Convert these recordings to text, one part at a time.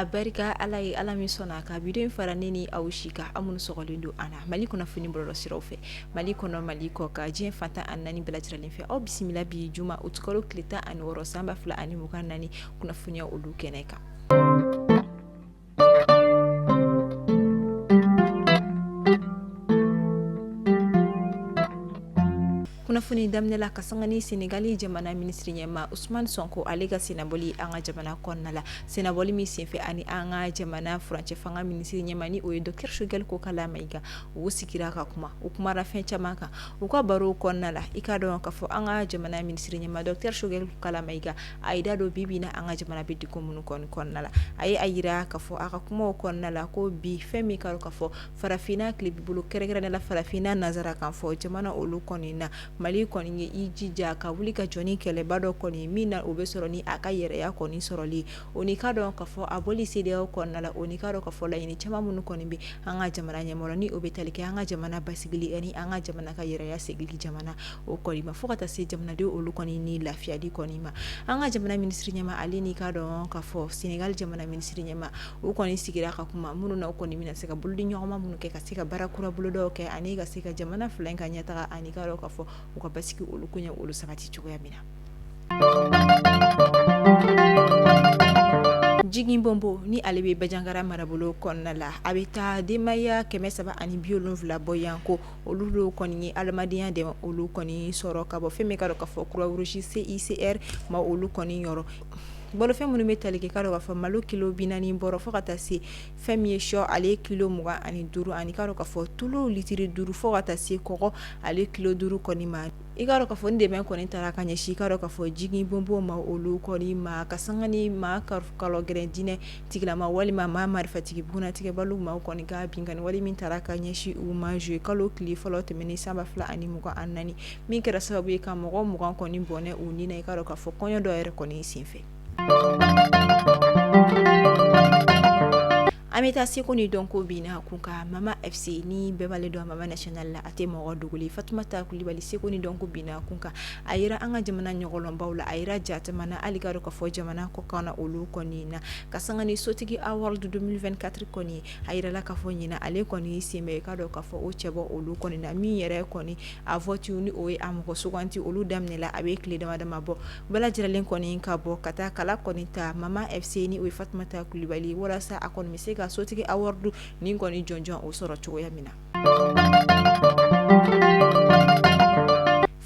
a barika ala ye ala min sɔnna ka bido in fara ne ni aw si ka aw minnu sɔgɔlen don an na mali kunnafoni bɔlɔlɔsiraw fɛ mali kɔnɔ mali kɔ ka diɲɛ fantan ani naani bɛɛ lajɛlen fɛ aw bisimila bi juma o tukalo tile 16 san 2024 kunnafoniya olu kɛnɛ kan. kunnafoni daminɛla ka sanga ni Senegali jamana ministri ɲɛma Usman Sonko ale ka senabɔli an ka jamana kɔnɔna la senabɔli min senfɛ ani an ka jamana furancɛ fanga ministri ɲɛma ni o ye Dr Choguel Kokala Mayiga o sigira ka kuma o kumara fɛn caman kan u ka baro kɔnɔna la i ka dɔn ka fɔ an ka jamana ministri ɲɛma Dr Choguel Kokala Mayiga a yi da don bibi na an ka jamana bɛ diko minnu kɔnɔna la a ye a yira ka fɔ a ka kumaw kɔnɔna la ko bi fɛn min ka ka fɔ farafinna tile bibolo kɛrɛnkɛrɛnnenya la farafinna nazara kan fɔ jamana olu kɔni na Mali kɔni ye i jija ka wuli ka jɔni kɛlɛba dɔ kɔni min na o bɛ sɔrɔ ni a ka yɛrɛya kɔni sɔrɔli o ni ka dɔn ka fɔ a bɔli CEDEAO kɔnɔna la o ni ka dɔn ka fɔ laɲini caman minnu kɔni bɛ an ka jamana ɲɛmɔgɔ ni o bɛ tali kɛ an ka jamana basigili ani an ka jamana ka yɛrɛya segili jamana o kɔni ma fo ka taa se jamanadenw olu kɔni ni lafiyali kɔni ma an ka jamana ministri ɲɛma ale ni ka dɔn ka fɔ Senegal jamana ministri ɲɛma o kɔni sigira ka kuma minnu na o kɔni bɛna se ka bolodi ɲɔgɔnma minnu kɛ ka se ka baara kura bolo dɔw kɛ ani ka se ka jamana fila in ka ɲɛtaga ani ka dɔn ka fɔ u ka basigi olu koɲɛ olu sabati cogoya min na. Jigin Bombo ni ale bɛ Bajangara marabolo kɔnɔna la a bɛ taa denbaya 370 bɔ yan ko olu kɔni ye adamadenya dɛmɛ olu kɔni sɔrɔ ka bɔ fɛn min ka dɔn ka fɔ Croix Rouge CICR ma olu kɔni yɔrɔ bolofɛn minnu bɛ tali kɛ ka dɔn ka fɔ malo kilo 40 bɔrɔ fo ka taa se fɛn min ye sɔ ale kilo 25 ani ka dɔn ka fɔ tulu litiri 5 fo ka taa se kɔgɔ ale kilo 5 kɔni ma i ka dɔn ka fɔ ni dɛmɛ kɔni taara ka ɲɛsin i ka dɔn ka fɔ Jigin Bombo ma olu kɔni ma ka sanga ni maa kalɔ gɛrɛn dinɛ tigilama walima maa marifatigi bunatigɛbaliw ma kɔni ka binkani wale min taara ka ɲɛsin u ma juye kalo tile fɔlɔ tɛmɛnen san 2024 min kɛra sababu ye ka mɔgɔ 20 kɔni bɔnɛ u ni na i ka dɔn ka fɔ kɔɲɔ dɔ yɛrɛ kɔni senfɛ. An bɛ taa seko ni dɔnko bin na kun ka Mama FC ni bɛɛ b'ale dɔn Mama National la a tɛ mɔgɔ dogolen Fatumata Kulibali seko ni dɔnko bin na kun ka a yira an ka jamana ɲɔgɔlɔnbaw la a yira jatama na hali ka dɔn ka fɔ jamana kɔkan olu kɔni na ka sanga ni sotigi award 2024 kɔni a yirala ka fɔ ɲina ale kɔni senbɛ ka dɔn ka fɔ o cɛbɔ olu kɔni na min yɛrɛ kɔni a vote ni o ye a mɔgɔ suganti olu daminɛla a bɛ tile dama dama bɔ bɛɛ lajɛlen kɔni ka bɔ ka taa kala kɔni ta Mama FC ni o ye Fatumata Kulibali walasa a kɔni bɛ se ka sotigi award ni kɔni jɔnjɔn o sɔrɔ cogoya min na.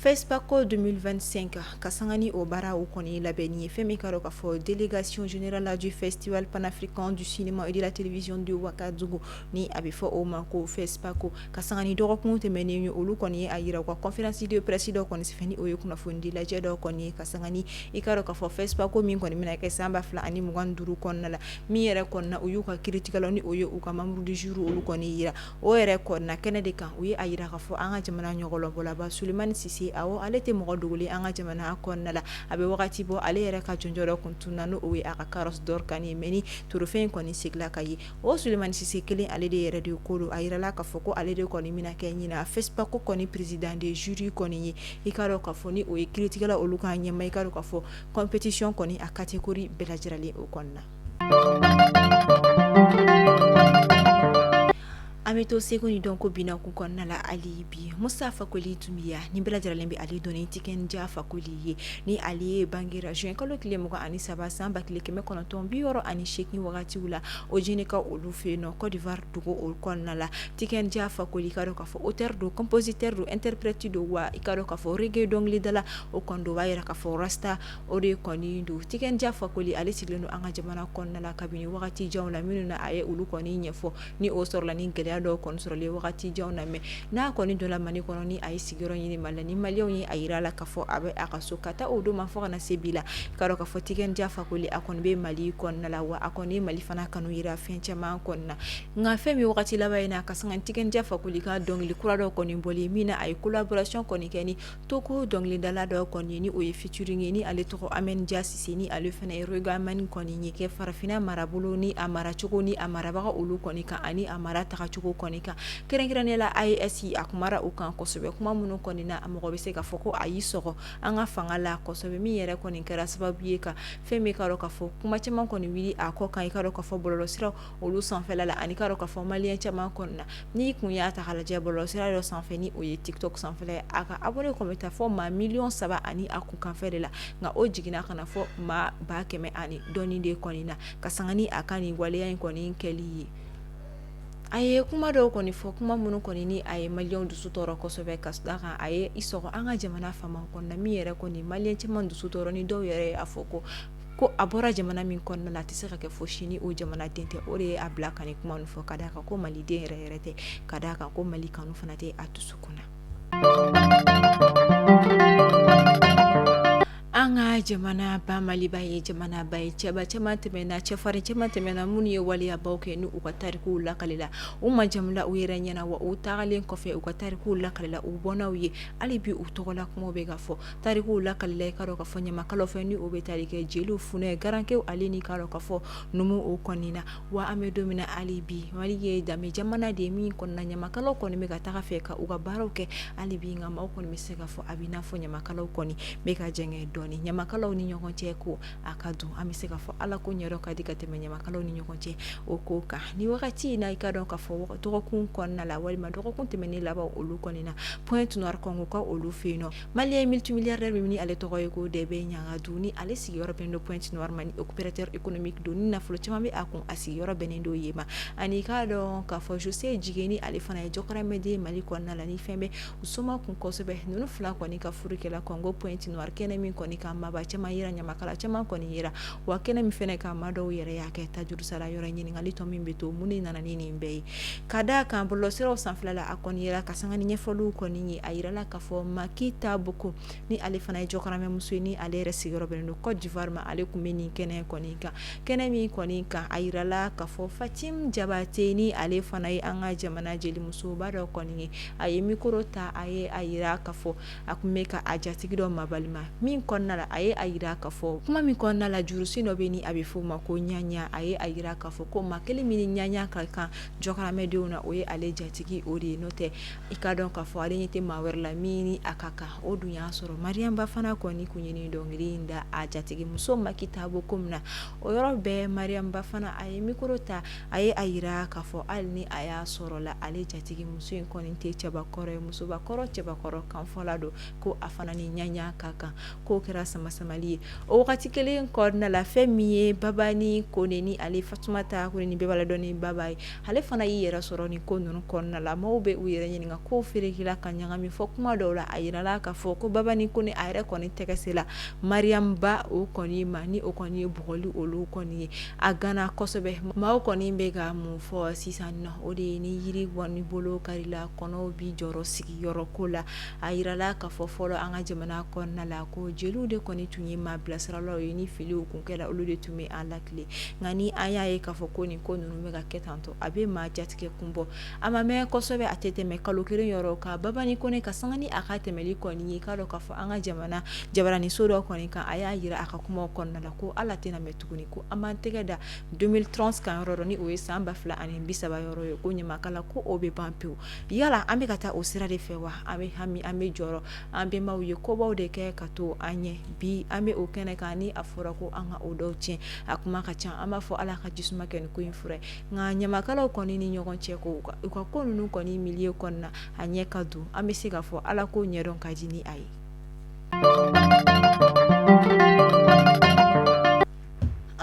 FESPACO 2025 ka sanga ni o baara o kɔni labɛnni ye fɛn min ka dɔn ka fɔ délégation générale du festival panafricain du cinéma et de la télévision de Ouagadougou ni a bɛ fɔ o ma ko FESPACO ka sanga ni dɔgɔkun tɛmɛnen ye olu kɔni ye a yira u ka conférence de presse dɔ kɔni sɛbɛn ni o ye kunnafoni di lajɛ dɔ kɔni ye ka sanga ni i ka dɔn ka fɔ FESPACO min kɔni bɛna kɛ san 2025 kɔnɔna la min yɛrɛ kɔnɔna u y'u ka critiqueur ni o ye u ka membre du jour olu kɔni yira o yɛrɛ kɔnɔna kɛnɛ de kan u ye a yira ka fɔ an ka jamana ɲɔgɔlɔnbɔlaba Sulemani Sise awɔ ale tɛ mɔgɔ dogolen an ka jamana kɔnɔna la a bɛ wagati bɔ ale yɛrɛ ka jɔnjɔ dɔ kun tunna n'o ye a ka carrosse d'or kan ye mais ni torofɛn kɔni segila ka ye o Sulemani Sise kelen ale de yɛrɛ de ko don a yirala ka fɔ ko ale de kɔni bɛna kɛ ɲina FESPACO kɔni président de jury kɔni ye i ka dɔn ka fɔ ni o ye critiqueur olu ka ɲɛma i ka dɔn ka fɔ compétition kɔni a catégorie bɛɛ lajɛlen o kɔnɔna. An bɛ to seko ni dɔnko binna kun kɔnɔna la ali bi Musa Fakoli Dumbiya ni bɛɛ lajɛlen bɛ ale dɔn ni Tikenja Fakoli ye ni ale ye bangera juin kalo tile 23 san 1968 wagatiw la o jeni ka olu fɛ yen nɔ Côte d'Ivoire dugu o kɔnɔna la Tikenja Fakoli ka dɔn ka fɔ auteur do compositeur do interprète do wa i ka dɔn ka fɔ reggae dɔnkilidala o kɔni do b'a yira ka fɔ rasta o de kɔni do Tikenja Fakoli ale sigilen do an ka jamana kɔnɔna la kabini wagati janw la minnu na a ye olu kɔni ɲɛfɔ ni o sɔrɔla ni gɛlɛya dɔw kɔni sɔrɔlen wagati janw na mais n'a kɔni donna Mali kɔnɔ ni a ye sigiyɔrɔ ɲini Mali la ni maliyɛnw ye a yira la ka fɔ a bɛ a ka so ka taa o don ma fɔ ka na se bi la ka dɔn ka fɔ Tikenja Fakoli a kɔni bɛ Mali kɔnɔna la wa a kɔni ye Mali fana kanu yira fɛn caman kɔnɔna nka fɛn min wagati laban in na ka sanga Tikenja Fakoli ka dɔnkili kura dɔ kɔni bɔlen min na a ye collaboration kɔni kɛ ni Toko dɔnkilidala dɔ kɔni ye ni o ye featuring ye ni ale tɔgɔ Amen Dia Sise ni ale fana ye Rogamani kɔni ye kɛ farafinna marabolo ni a maracogo ni a marabaga olu kɔni kan ani a mara tagacogo cogo kɔni kan kɛrɛnkɛrɛnnenya la AES a kumara u kan kosɛbɛ kuma minnu kɔni na a mɔgɔ bɛ se ka fɔ ko a y'i sɔgɔ an ka fanga la kosɛbɛ min yɛrɛ kɔni kɛra sababu ye ka fɛn min ka dɔn ka fɔ kuma caman kɔni wili a kɔ kan i ka dɔn ka fɔ bɔlɔlɔsiraw olu sanfɛla la ani ka dɔn ka fɔ maliyɛn caman kɔni na ni kun y'a ta k'a lajɛ bɔlɔlɔsira dɔ sanfɛ ni o ye TikTok sanfɛla ye a ka abonné kɔni bɛ taa fɔ maa 3 ani a kun kanfɛ de la nka o jiginna ka na fɔ maa 100 ani dɔɔni de kɔni na ka sanga ni a ka nin waleya in kɔni kɛli ye a ye kuma dɔw kɔni fɔ kuma minnu kɔni ni a ye maliyɛnw dusu tɔɔrɔ kosɛbɛ ka da kan a ye i sɔgɔ an ka jamana faamaw kɔnɔna min yɛrɛ kɔni maliyɛn caman dusu tɔɔrɔ ni dɔw yɛrɛ a fɔ ko a bɔra jamana min kɔnɔna la a tɛ se ka kɛ fo sini o jamana den tɛ o de ye a bila ka ni kuma fɔ ka da kan ko maliden yɛrɛ tɛ ka da kan ko mali kanu fana tɛ a dusu kunna an ka jamana ba maliba ye jamana ba ye cɛba caman tɛmɛna cɛfarin caman tɛmɛna minnu ye waliyabaw kɛ ni u ka tarikuw lakalila u majamula u yɛrɛ ɲɛna wa u tagalen kɔfɛ u ka tarikuw lakalila u bɔnnaw ye hali bi u tɔgɔla kumaw bɛ ka fɔ tarikuw lakalila i ka dɔn ka fɔ ɲamakalaw fɛ ni o bɛ tali kɛ jeliw funɛ garankew ale ni ka dɔn ka fɔ numu o kɔni na wa an bɛ don min na hali bi mali ye danbe jamana de ye min kɔnɔna ɲamakalaw kɔni bɛ ka taga fɛ ka u ka baaraw kɛ hali bi nka maaw kɔni bɛ se ka fɔ a bɛ n'a fɔ ɲamakalaw kɔni bɛ ka jɛngɛ dɔɔni ɲamakalaw ni ɲɔgɔn cɛ ko a ka dun an bɛ se ka fɔ ala ko ɲɛdɔn ka di ka tɛmɛ ɲamakalaw ni ɲɔgɔn cɛ o ko kan ni wagati in na i ka dɔn ka fɔ dɔgɔkun kɔnɔna la walima dɔgɔkun tɛmɛnen laban olu kɔni na Pointe Noire Congo ka olu fɛ yen nɔ maliyɛn multimilliardaire min ni ale tɔgɔ ye ko Dɛbɛ Ɲagadu ni ale sigiyɔrɔ bɛnnen don Pointe Noire ma ni opérateur économique don ni nafolo caman bɛ a kun a sigiyɔrɔ bɛnnen don yen ma ani ka dɔn ka fɔ Jose Jigeni ale fana ye Jɔkɔrɔmɛden Mali kɔnɔna la ni fɛn bɛ u soma kun kosɛbɛ ninnu fila kɔni ka furu kɛla Congo Pointe Noire kɛnɛ min kɔni ka maba caman yira ɲamakala caman kɔni yira wa kɛnɛ min fɛnɛ ka maa dɔw yɛrɛ y'a kɛ tajurusara yɔrɔ ɲininkali tɔ min bɛ to mun de nana ni nin bɛɛ ye ka da kan bɔlɔlɔsiraw sanfɛla la a kɔni yira ka sanga ni ɲɛfɔliw kɔni ye a yirala ka fɔ Makita Boko ni ale fana ye Jɔkɔrɔmɛ muso ye ni ale yɛrɛ sigiyɔrɔ bɛnnen don Côte d'Ivoire ma ale kun bɛ nin kɛnɛ kɔni kan kɛnɛ min kɔni kan a yirala ka fɔ Fatim Jabate ni ale fana ye an ka jamana jelimusoba dɔ kɔni ye a ye micro ta a ye a yira ka fɔ a kun bɛ ka a jatigi dɔ mabalima min kɔnɔna la a ye a yira ka fɔ kuma min kɔnɔna la jurusi dɔ bɛ ni a bɛ fɔ o ma ko ɲaɲa a ye a yira ka fɔ ko maa kelen min ni ɲaɲa ka kan Jɔkɔrɔmɛdenw na o ye ale jatigi o de ye n'o tɛ i ka dɔn ka fɔ ale ɲɛ tɛ maa wɛrɛ la min ni a ka kan o dun y'a sɔrɔ Mariam Bafana kɔni kun ye nin dɔnkili in da a jatigi muso Makita Boko min na o yɔrɔ bɛɛ Mariam Bafana a ye micro ta a ye a yira ka fɔ hali ni a y'a sɔrɔ la ale jatigi muso in kɔni tɛ cɛbakɔrɔ ye musobakɔrɔ cɛbakɔrɔ kanfɔla don ko a fana ni ɲaɲa ka kan k'o kɛra sama-samali ye o wagati kelen kɔnɔna la fɛn min ye Baba ni Kone ni ale Fatumata Kone ni bɛɛ b'a la dɔn ni Baba ye ale fana y'i yɛrɛ sɔrɔ ni ko ninnu kɔnɔna la maaw bɛ u yɛrɛ ɲininka ko ferekela ka ɲagami fɔ kuma dɔw la a yirala ka fɔ ko Baba ni Kone a yɛrɛ kɔni tɛgɛsela Mariam Ba o kɔni ma ni o kɔni ye bugɔli olu kɔni ye a gana kosɛbɛ maaw kɔni bɛ ka mun fɔ sisan nɔ o de ye ni yiri kɔni bolo karila kɔnɔw bi jɔrɔ sigiyɔrɔ ko la a yirala ka fɔ fɔlɔ an ka jamana kɔnɔna la ko jeliw de kɔni tun ye maa bilasiralaw ye ni filiw kun kɛla olu de tun bɛ an lakile nka ni an y'a ye k'a fɔ ko nin ko ninnu bɛ ka kɛ tantɔ a bɛ maa jatigɛ kun bɔ a ma mɛn kosɛbɛ a tɛ tɛmɛ kalo kelen yɔrɔ ka Baba ni Kone ka sanga ni a ka tɛmɛli kɔni ye k'a dɔn k'a fɔ an ka jamana jabaraniso dɔ kɔni kan a y'a yira a ka kumaw kɔnɔna la ko ala tɛna mɛn tuguni ko an b'an tɛgɛ da 2030 kan yɔrɔ dɔ ni o ye san 2030 yɔrɔ ye ko ɲamakala ko o bɛ ban pewu yala an bɛ ka taa o sira de fɛ wa an bɛ hami an bɛ jɔrɔ an bɛnbaw ye kobaw de kɛ ka to an ɲɛ bi an bɛ o kɛnɛ kan ni a fɔra ko an ka o dɔw tiɲɛ a kuma ka ca an b'a fɔ ala ka jisuma kɛ nin ko in fura nka ɲamakalaw kɔni ni ɲɔgɔn cɛ ko u ka ko ninnu kɔni milieu kɔnɔna a ɲɛ ka don an bɛ se ka fɔ ala ko ɲɛdɔn ka di ni a ye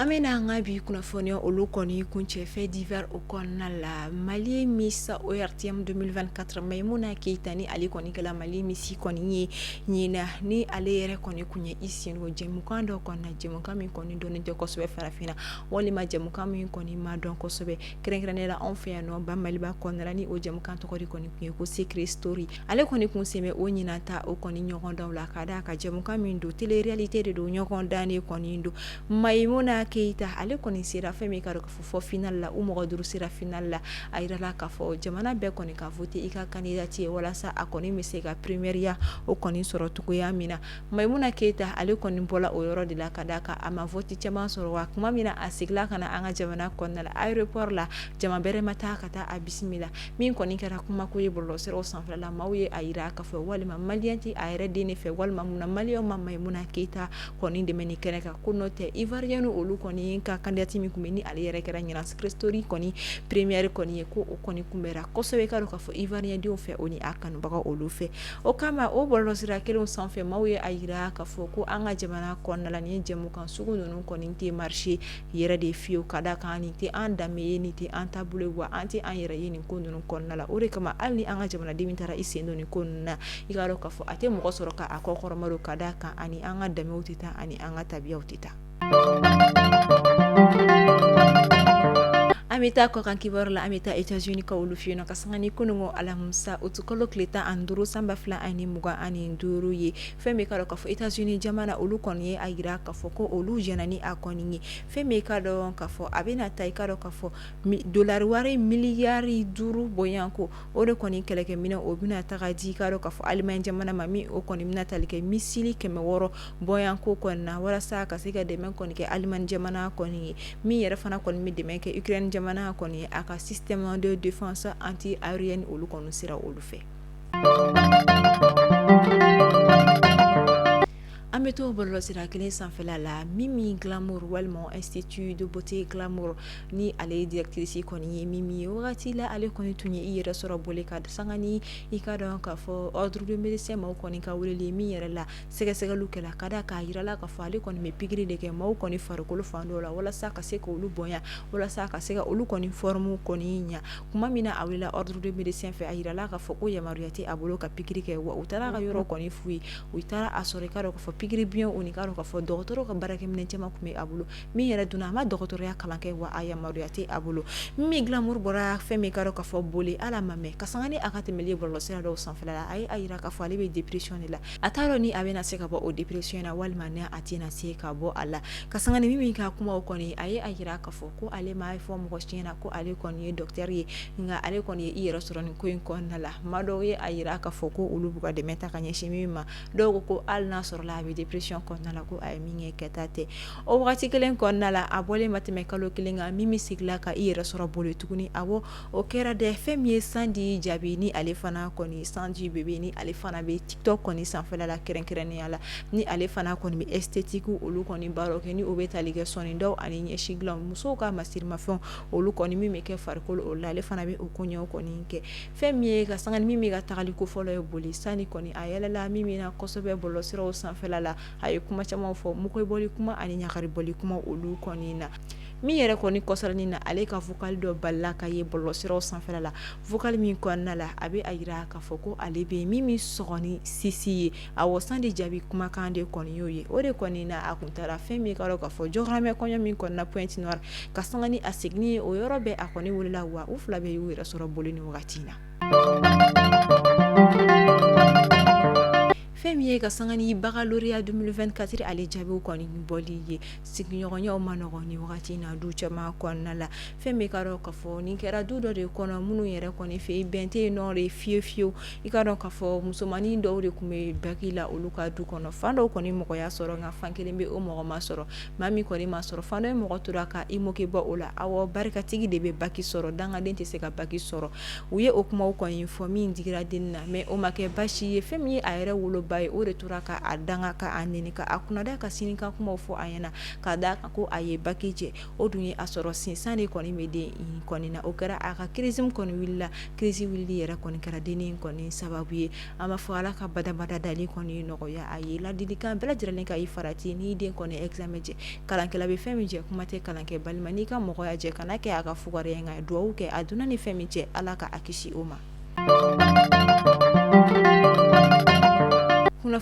an bɛna an ka bi kunnafoniya olu kɔni kuncɛ fait divers o kɔnɔna la Mali Miss ORTM 2024 Maimouna Keita ni ale kɔni kɛla Mali Miss kɔni ye ɲina ni ale yɛrɛ kɔni kun ye i sen o jɛmukan dɔ kɔnɔna jɛmukan min kɔni dɔnnen tɛ kosɛbɛ farafinna walima jɛmukan min kɔni ma dɔn kosɛbɛ kɛrɛnkɛrɛnnenya la anw fɛ yan nɔ ba Maliba kɔnɔna la ni o jɛmukan tɔgɔ de kɔni kun ye ko Secret Story ale kɔni kun sen bɛ o ɲina ta o kɔni ɲɔgɔn daw la ka d'a ka jɛmukan min don télé réalité de don ɲɔgɔn dan de kɔni don Maimouna Keita ale kɔni sera fɛn min ka dɔn ka fɔ final la u mɔgɔ duuru sera final la a yirala ka fɔ jamana bɛɛ kɔni ka voter i ka candidature walasa a kɔni bɛ se ka première o kɔni sɔrɔ cogoya min na Maimuna Keita ale kɔni bɔla o yɔrɔ de la ka d'a kan a ma vote caman sɔrɔ wa tuma min na a sigila ka na an ka jamana kɔnɔna la aéroport la jama bɛrɛ ma taa ka taa a bisimila min kɔni kɛra kumako ye bɔlɔlɔsiraw sanfɛla maaw ye a yira ka fɔ walima maliyɛn tɛ a yɛrɛ den de fɛ walima munna maliyɛnw ma Maimuna Keita kɔni dɛmɛ ni kɛnɛ kan ko n'o tɛ ivoirien olu kɔni ka candidature min tun bɛ ni ale yɛrɛ kɛra ɲinan secrétaire kɔni première kɔni ye ko o kɔni kunbɛra kosɛbɛ ka dɔn ka fɔ ivoirien denw fɛ o ni a kanubaga olu fɛ o kama o bɔlɔlɔsira kelenw sanfɛ maaw ye a yira ka fɔ ko an ka jamana kɔnɔna la ni jɛmukan sugu ninnu kɔni tɛ marché yɛrɛ de fiyewu ka d'a kan nin tɛ an danbe ye nin tɛ an taabolo ye wa an tɛ an yɛrɛ ye nin ko ninnu kɔnɔna la o de kama hali ni an ka jamanaden min taara i sen don nin ko ninnu na i k'a dɔn ka fɔ a tɛ mɔgɔ sɔrɔ k'a kɔ kɔrɔmadon ka d'a kan ani an ka danbew tɛ taa ani an ka tabiyaw tɛ taa an bɛ taa kɔkan kibaru la an bɛ taa États-Unis ka olu fɛ yen nɔ ka sanga ni kunungo alamisa o tukalo tile 15 san 2025 ye fɛn bɛ ka dɔn ka fɔ États-Unis jamana olu kɔni ye a yira ka fɔ ko olu jɛna ni a kɔni ye fɛn bɛ ka dɔn ka fɔ a bɛna ta i ka dɔn ka fɔ dolari wari miliyari 5 bɔɲanko o de kɔni kɛlɛkɛminɛ o bɛna taga di ka dɔn ka fɔ Allemagne jamana ma min o kɔni bɛna tali kɛ misili 600 bɔɲanko kɔni na walasa ka se ka dɛmɛ kɔni kɛ Allemagne jamana kɔni ye min yɛrɛ fana kɔni bɛ dɛmɛ kɛ Ukraine jamana kɔni a ka système de défense anti-aérienne olu kɔni sera olu fɛ an bɛ to bɔlɔlɔsira kelen sanfɛla la Mimi Glamour walima Institut de beauté Glamour ni ale ye directrice kɔni ye Mimi ye wagati la ale kɔni tun ye i yɛrɛ sɔrɔ boli ka sanga ni i ka dɔn ka fɔ ordre de médecin maaw kɔni ka weleli min yɛrɛ la sɛgɛsɛgɛliw kɛla ka d'a k'a yirala ka fɔ ale kɔni bɛ pikiri de kɛ maaw kɔni farikolo fan dɔw la walasa ka se k'olu bonya walasa ka se ka olu kɔni forme kɔni ɲa kuma min na a wulila ordre de médecin fɛ a yirala ka fɔ ko yamaruya tɛ a bolo ka pikiri kɛ wa u taara ka yɔrɔ kɔni f'u ye u taara a sɔrɔ i ka dɔn ka fɔ pikiri biɲɛ o ni ka dɔn ka fɔ dɔgɔtɔrɔ ka baarakɛminɛ caman tun bɛ a bolo min yɛrɛ donna a ma dɔgɔtɔrɔya kalan kɛ wa a yamaruya tɛ a bolo Mimi Glamour bɔra fɛn min ka dɔn ka fɔ boli ala ma mɛn ka sanga ni a ka tɛmɛli bɔlɔlɔsira dɔw sanfɛla la a ye a yira ka fɔ ale bɛ dépression de la a t'a dɔn ni a bɛna se ka bɔ o dépression na walima ni a tɛna se ka bɔ a la ka sanga ni Mimi ka kumaw kɔni a ye a yira ka fɔ ko ale ma fɔ mɔgɔ si ɲɛna ko ale kɔni ye docteur ye nka ale kɔni ye i yɛrɛ sɔrɔ nin ko in kɔnɔna la ma dɔw ye a yira ka fɔ ko olu b'u ka dɛmɛ ta ka ɲɛsin Mimi ma dɔw ko ko hali n'a sɔrɔla a bɛ dépression kɔnɔna la ko a ye min kɛ kɛta tɛ o wagati kelen kɔnɔna la a bɔlen ma tɛmɛ kalo kelen kan Mimi sigila ka i yɛrɛ sɔrɔ boli tuguni awɔ o kɛra dɛ fɛn min ye Sanji jaabi ni ale fana kɔni Sanji bebe ni ale fana bɛ TikTok kɔni sanfɛla la kɛrɛnkɛrɛnnenya la ni ale fana kɔni bɛ esthétique olu kɔni baaraw kɛ ni o bɛ tali kɛ sɔni dɔw ani ɲɛsi dilan musow ka masirimafɛnw olu kɔni min bɛ kɛ farikolo o la ale fana bɛ o koɲɛw kɔni kɛ fɛn min ye ka sanga ni Mimi ka tagali ko fɔlɔ ye boli sani kɔni a yɛlɛla Mimi na kosɛbɛ bɔlɔlɔsiraw sanfɛla la a ye kuma caman fɔ mukoyi bɔli kuma ani ɲagari bɔli kuma olu kɔni na min yɛrɛ kɔni kɔsɔrɔnin na ale ka vocal dɔ balila ka ye bɔlɔlɔsiraw sanfɛla la vocal min kɔnɔna la a bɛ a yira k'a fɔ ko ale bɛ Mimi sɔgɔni Sisi ye awɔ Sanji jaabi kumakan de kɔni y'o ye o de kɔni na a kun taara fɛn min ka dɔn k'a fɔ jɔgɔrɛmɛ kɔɲɔ min kɔnɔna Pointe Noire ka sanga ni a seginni ye o yɔrɔ bɛɛ a kɔni wulila wa u fila bɛɛ y'u yɛrɛ sɔrɔ boli ni wagati in na fɛn min ye ka sanga ni Baccalauréat 2024 ale jaabiw kɔni bɔli ye sigiɲɔgɔnyaw ma nɔgɔn ni wagati in na du caman kɔnɔna la fɛn min ka dɔn ka fɔ nin kɛra du dɔ de kɔnɔ minnu yɛrɛ kɔni fɛ bɛn tɛ yen nɔ de fiyewu i ka dɔn ka fɔ musomanin dɔw de tun bɛ baki la olu ka du kɔnɔ fan dɔw kɔni mɔgɔya sɔrɔ nka fan kelen bɛ o mɔgɔ ma sɔrɔ maa min kɔni ma sɔrɔ fan dɔ ye mɔgɔ tora ka i moke bɔ o la awɔ barikatigi de bɛ baki sɔrɔ dangaden tɛ se ka baki sɔrɔ u ye o kumaw kɔni fɔ min digira den na mais o ma kɛ basi ye fɛn min ye a yɛrɛ woloba ye o de tora ka a danga ka a nɛni ka a kunnada ka sini ka kumaw fɔ a ɲɛna ka da kan ko a ye baki jɛ o dun ye a sɔrɔ sinsan de kɔni bɛ den in kɔni na o kɛra a ka crise kɔni wulila crise wulili yɛrɛ kɔni kɛra dennin kɔni sababu ye an b'a fɔ ala ka badabada dali kɔni nɔgɔya a ye ladilikan bɛɛ lajɛlen ka i farati n'i den kɔni examen jɛ kalankɛla bɛ fɛn min jɛ kuma tɛ kalankɛ balima n'i ka mɔgɔya jɛ kana kɛ a ka fugariya nka duwawu kɛ a donna ni fɛn min jɛ ala ka a kisi o ma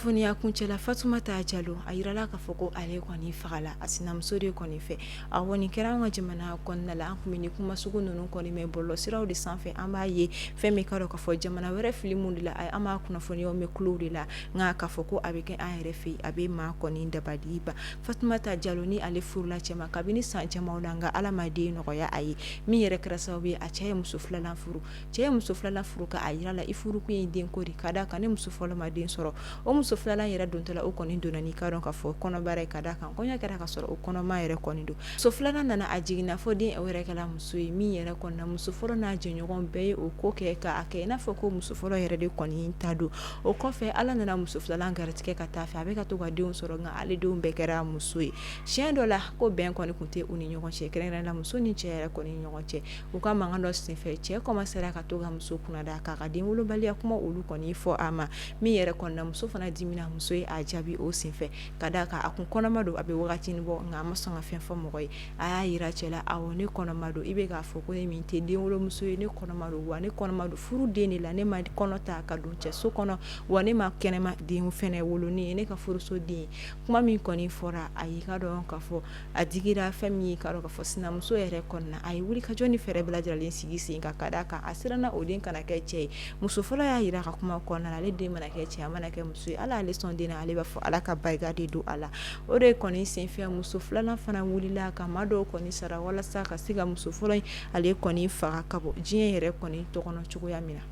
kunnafoniya kuncɛla Fatumata Jallo a yirala k'a fɔ ko ale kɔni fagala a sinamuso de kɔni fɛ a kɔni kɛra an ka jamana kɔnɔna la an kun bɛ ni kuma sugu ninnu kɔni mɛn bɔlɔlɔsiraw de sanfɛ an b'a ye fɛn min ka dɔn k'a fɔ jamana wɛrɛ fili mun de la an b'a kunnafoniyaw mɛn kulow de la nka k'a fɔ ko a bɛ kɛ an yɛrɛ fɛ a bɛ maa kɔni dabali ban Fatumata Jallo ni ale furula cɛ ma kabini san camanw la nka Ala ma den nɔgɔya a ye min yɛrɛ kɛra sababu ye a cɛ ye muso filanan furu ka a yira la i furukun ye den ko de ka d'a kan ne muso fɔlɔ ma den sɔrɔ o muso filanan yɛrɛ dontɔla o kɔni donna ni ka dɔn k'a fɔ kɔnɔbara ye ka d'a kan kɔɲɔ kɛra ka sɔrɔ o kɔnɔma yɛrɛ kɔni don muso filanan nana a jiginna fɔ den o yɛrɛ kɛla muso ye min yɛrɛ kɔnɔna muso fɔlɔ n'a jɛɲɔgɔn bɛɛ ye o ko kɛ k'a kɛ i n'a fɔ ko muso fɔlɔ yɛrɛ de kɔni ta don o kɔfɛ Ala nana muso filanan garijɛgɛ ka taa fɛ a bɛ ka to ka denw sɔrɔ nka ale denw bɛɛ kɛra muso ye siɲɛ dɔ la ko bɛn kɔni kun tɛ u ni ɲɔgɔn cɛ kɛrɛnkɛrɛnnenya muso ni cɛ yɛrɛ kɔni ni ɲɔgɔn cɛ u ka mankan dɔ senfɛ cɛ kɔmasera ka to ka muso kunnada k'a ka den wolobaliya kuma olu kɔni fɔ a ma min yɛrɛ kɔnɔna muso fana dimina muso ye a jaabi o senfɛ ka d'a kan a kun kɔnɔma don a bɛ wagatinin bɔ nka a ma sɔn ka fɛn fɔ mɔgɔ ye a y'a yira cɛ la awɔ ne kɔnɔma don i bɛ k'a fɔ ko ne min tɛ den wolomuso ye ne kɔnɔma don wa ne kɔnɔma don furu den de la ne ma kɔnɔ ta ka don cɛ so kɔnɔ wa ne ma kɛnɛma den fɛnɛ wolonin ye ne ka furuso den kuma min kɔni fɔra a y'i ka dɔn k'a fɔ a digira fɛn min ye ka dɔn k'a fɔ sinamuso yɛrɛ kɔnɔna a ye wuli ka jɔ ni fɛɛrɛ bɛɛ lajɛlen sigi sen kan ka d'a kan a siranna o den kana kɛ cɛ ye muso fɔlɔ y'a yira ka kuma kɔnɔna la ale den mana kɛ cɛ a mana kɛ muso ye ala ale sɔn den na ale b'a fɔ ala ka barika de don a la o de kɔni senfɛ muso filanan fana wulila ka maa dɔw kɔni sara walasa ka se ka muso fɔlɔ in ale kɔni faga ka bɔ diɲɛ yɛrɛ kɔni tɔgɔnɔ cogoya min na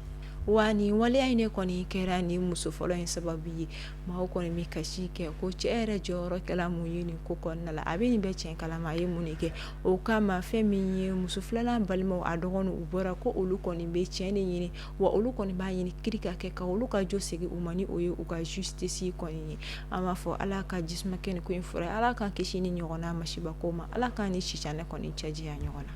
wa ni waleya in ne kɔni kɛra ni muso fɔlɔ in sababu ye maaw kɔni bɛ kasi kɛ ko cɛ yɛrɛ jɔyɔrɔ kɛla mun ye nin ko kɔnɔna la a bɛ nin bɛɛ cɛn kalama a ye mun de kɛ o kama fɛn min ye muso filanan balimaw a dɔgɔninw u bɔra ko olu kɔni bɛ cɛn de ɲini wa olu kɔni b'a ɲini kiri ka kɛ ka olu ka jo segin u ma ni o ye u ka justice kɔni ye an b'a fɔ ala ka jisuma kɛ nin ko in fɔra ala k'an kisi ni ɲɔgɔnna masiba ko ma ala k'an ni sisanɛ kɔni cɛjiya ɲɔgɔn na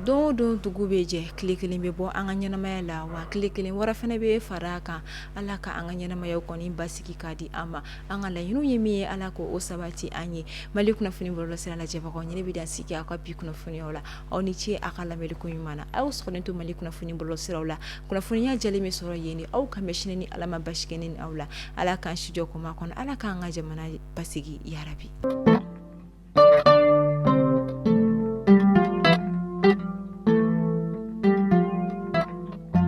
don o don dugu bɛ jɛ tile kelen bɛ bɔ an ka ɲɛnamaya la wa tile kelen wɛrɛ fana bɛ fara a kan ala ka an ka ɲɛnamayaw kɔni basigi k'a di an ma an ka laɲiniw ye min ye ala ko o sabati an ye mali kunnafoni bɔlɔlɔsira lajɛbagaw ɲini bɛ dan sigi aw ka bi kunnafoniyaw la aw ni ce a ka lamɛnliko ɲuman na aw sɔgɔlen to mali kunnafoni bɔlɔlɔsiraw la kunnafoniya jɛlen bɛ sɔrɔ yen de aw ka mɛsini ni ala ma basi kɛ ni aw la ala k'an sijɔ koma kɔnɔ ala k'an ka jamana basigi yarabi